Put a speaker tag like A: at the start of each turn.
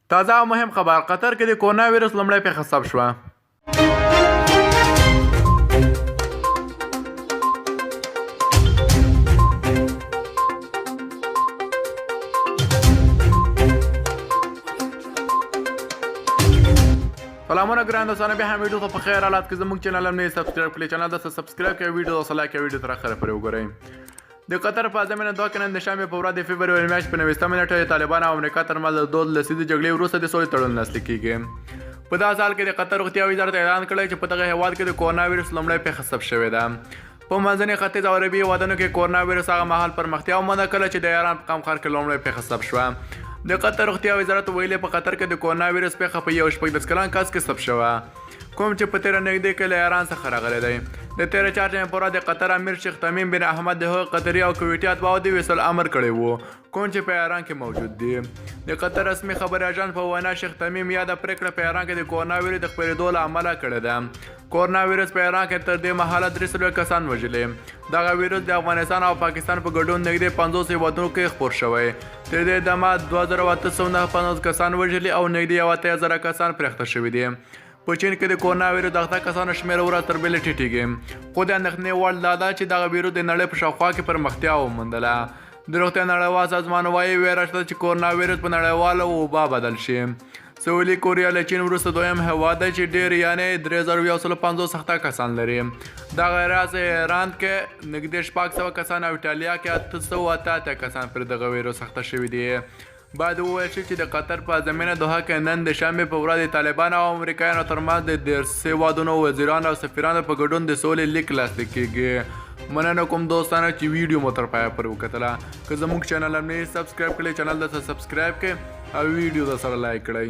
A: تازه او مهم خبر قطر کې د کورونا وایرس لومړۍ پیښه ثبت شوه. سلامونه ګران دوستانو، بیا هم ویډیو ته په خیر حالات کې زموږ چینل هم نه سبسکرایب کړئ. چینل ته سبسکرایب کړئ، ویډیو ته لایک کړئ، ویډیو تر اخره پورې وګورئ. د قطر په ضمن دوه کې نن د شنبې په ورځ د فبروري میاشتې په 90مه نیټه د طالبانو او امریکا ترمنځ د 2 لسیزې جګړې وروسته د سولې تړون لاسلیک کیږي. په دا سال کې د قطر روغتیا وزارت اعلان کړی چې په دغه هیواد کې د کورونا وایرس لومړۍ پیښه ثبت شوې ده. په منځني ختیځ او عربي هیوادونو کې کورونا وایرس هغه مهال پرمختیا ومونده کله چې د ایران په قمقر کې لومړۍ پیښه ثبت شوه. د قطر روغتیا وزارت ویلي په قطر کې د کورونا وایرس پیښه په یو 14 کلن کس کې ثبت شوه، کوم چې په 13 نږدې کې له ایران څخه راغلی دی. د 13 چهارشنبې په ورځ د قطر امیر شیخ تمیم بن احمد د هغه قطري او کویټي اتباعو د وصل امر کړی و، کوم چې په ایران کې موجود دي. د قطر رسمي خبري اژانس په وینا شیخ تمیم یاده پرېکړه په ایران کې د کورونا وایرس د خپرېدو له امله کړې ده. کورونا وایرس په ایران کې تر دې مهاله 300 کسان وژلي. دغه وایرس د افغانستان او پاکستان په ګډون نږدې 50 هیوادونو کې خپور شوی. تر دې دمه 2850 کسان وژلي او نږدې 1000 کسان پرېخته شوي دي. په چین کې د کورونا وایرس د اخته کسانو شمېر ورځ تر بلې ټیټېږي، خو د اندېښنې وړ دا ده چې دغه وایرس د نړۍ په شاوخوا کې پرمختیا وموندله. د روغتیا نړیوال سازمان وایي ویره شته چې کورونا وایرس په نړیواله وبا بدل شي. سویلي کوریا له چین وروسته دویم هیواد دی چې ډېر یعنې 3150 سخته کسان لري. دغه راز ایران کې نږدې 600 کسان او ایټالیا کې 888 کسان پر دغه وایرس اخته شوي دي. باید وویل شي چې د قطر په ضمن دوحه کې نن د شنبې په ورځ د طالبانو او امریکایانو ترمنځ د 13 هیوادونو وزیرانو او سفیرانو په ګډون د سولې لیک لاسلیک کیږي. مننه کوم دوستانو چې ویډیو مو تر پایه پورې وکتله. که زموږ چینل هم نه سبسکرایب کړئ، چینل ته سبسکرایب کړئ او ویډیو د سره لایک کړئ.